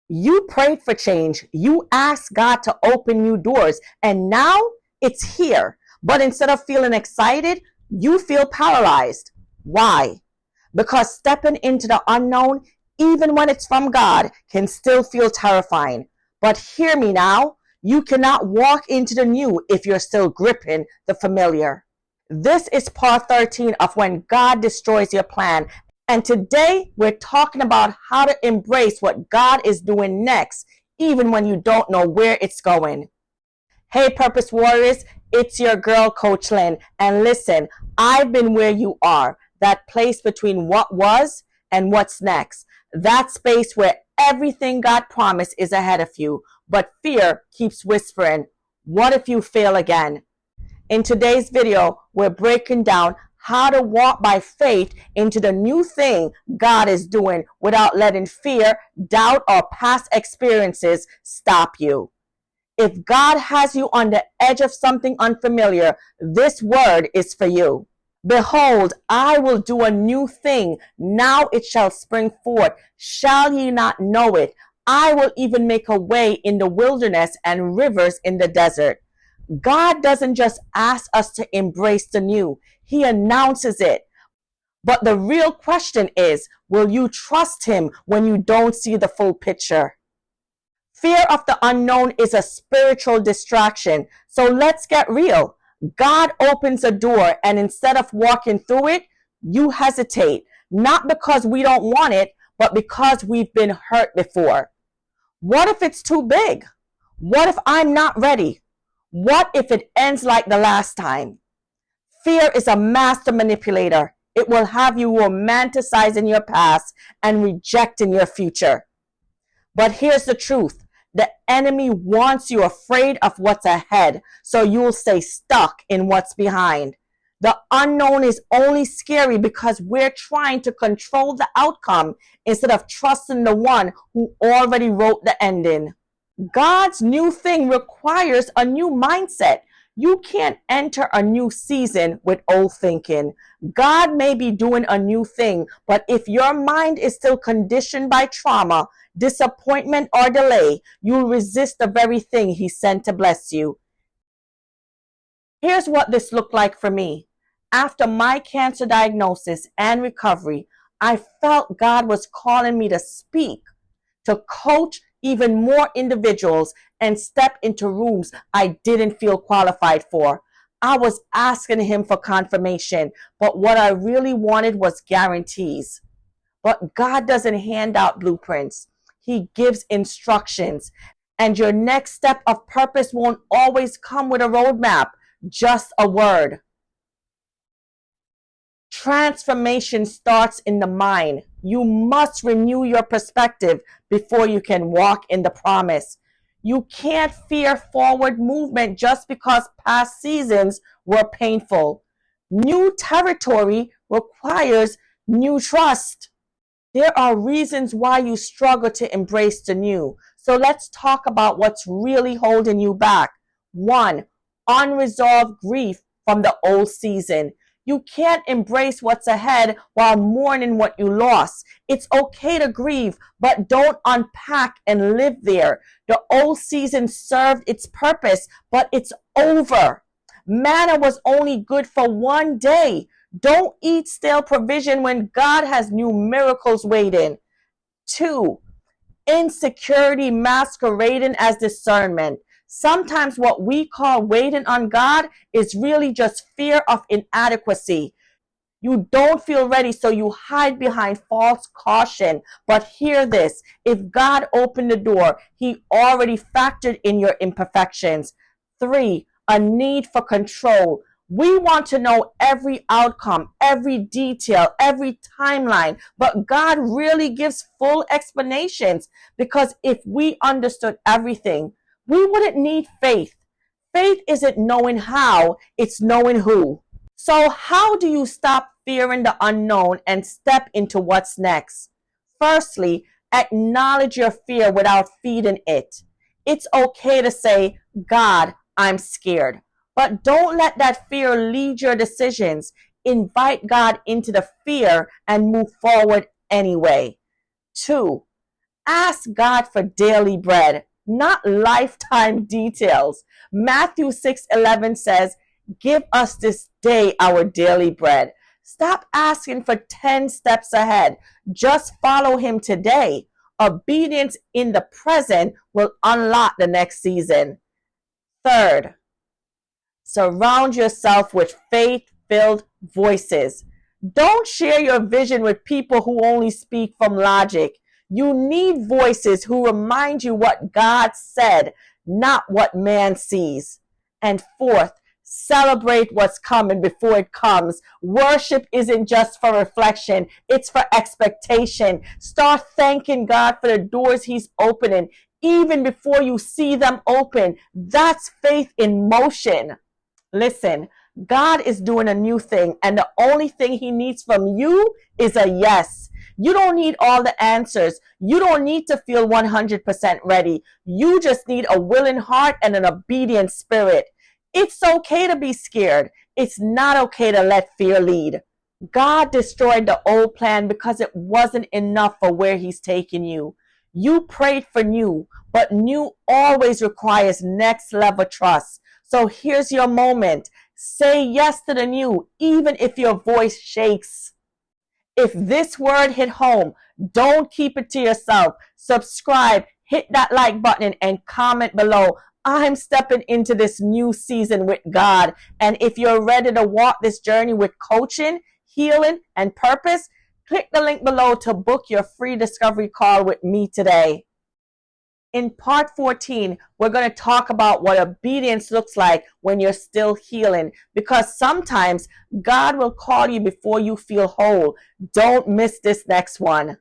You prayed for change. You asked God to open new doors, and now it's here. But instead of feeling excited, you feel paralyzed. Why? Because stepping into the unknown, even when it's from God, can still feel terrifying. But hear me now. You cannot walk into the new if you're still gripping the familiar. This is part 13 of When God Destroys Your Plan. And today we're talking about how to embrace what God is doing next, even when you don't know where it's going. Hey, Purpose Warriors, it's your girl, Coach Lynn. And listen, I've been where you are, that place between what was and what's next. That space where everything God promised is ahead of you, but fear keeps whispering, what if you fail again? In today's video, we're breaking down how to walk by faith into the new thing God is doing without letting fear, doubt, or past experiences stop you. If God has you on the edge of something unfamiliar, this word is for you. Behold, I will do a new thing. Now it shall spring forth. Shall ye not know it? I will even make a way in the wilderness and rivers in the desert. God doesn't just ask us to embrace the new. He announces it. But the real question is, will you trust him when you don't see the full picture? Fear of the unknown is a spiritual distraction. So let's get real. God opens a door, and instead of walking through it, you hesitate. Not because we don't want it, but because we've been hurt before. What if it's too big? What if I'm not ready? What if it ends like the last time? Fear is a master manipulator. It will have you romanticizing your past and rejecting your future. But here's the truth. The enemy wants you afraid of what's ahead, so you'll stay stuck in what's behind. The unknown is only scary because we're trying to control the outcome instead of trusting the one who already wrote the ending. God's new thing requires a new mindset. You can't enter a new season with old thinking. God may be doing a new thing, but if your mind is still conditioned by trauma, disappointment, or delay, you'll resist the very thing he sent to bless you. Here's what this looked like for me. After my cancer diagnosis and recovery, I felt God was calling me to speak, to coach even more individuals, and step into rooms I didn't feel qualified for. I was asking him for confirmation, but what I really wanted was guarantees. But God doesn't hand out blueprints. He gives instructions. And your next step of purpose won't always come with a roadmap, just a word. Transformation starts in the mind. You must renew your perspective before you can walk in the promise. You can't fear forward movement just because past seasons were painful. New territory requires new trust. There are reasons why you struggle to embrace the new. So let's talk about what's really holding you back. 1, unresolved grief from the old season. You can't embrace what's ahead while mourning what you lost. It's okay to grieve, but don't unpack and live there. The old season served its purpose, but it's over. Manna was only good for one day. Don't eat stale provision when God has new miracles waiting. 2, insecurity masquerading as discernment. Sometimes what we call waiting on God is really just fear of inadequacy. You don't feel ready, so you hide behind false caution. But hear this, if God opened the door, he already factored in your imperfections. 3, a need for control. We want to know every outcome, every detail, every timeline, but God really gives full explanations, because if we understood everything, we wouldn't need faith. Faith isn't knowing how, it's knowing who. So how do you stop fearing the unknown and step into what's next? Firstly, acknowledge your fear without feeding it. It's okay to say, God, I'm scared. But don't let that fear lead your decisions. Invite God into the fear and move forward anyway. 2, Ask God for daily bread, not lifetime details. Matthew 6:11 says, "Give us this day our daily bread." Stop asking for 10 steps ahead. Just follow him today. Obedience in the present will unlock the next season. Third, surround yourself with faith-filled voices. Don't share your vision with people who only speak from logic. You need voices who remind you what God said, not what man sees. And fourth, celebrate what's coming before it comes. Worship isn't just for reflection, it's for expectation. Start thanking God for the doors he's opening, even before you see them open. That's faith in motion. Listen, God is doing a new thing, and the only thing he needs from you is a yes. You don't need all the answers. You don't need to feel 100% ready. You just need a willing heart and an obedient spirit. It's okay to be scared. It's not okay to let fear lead. God destroyed the old plan because it wasn't enough for where he's taking you. You prayed for new, but new always requires next level trust. So here's your moment. Say yes to the new, even if your voice shakes. If this word hit home, don't keep it to yourself. Subscribe, hit that like button, and comment below. I'm stepping into this new season with God. And if you're ready to walk this journey with coaching, healing, and purpose, click the link below to book your free discovery call with me today. In part 14, we're going to talk about what obedience looks like when you're still healing, because sometimes God will call you before you feel whole. Don't miss this next one.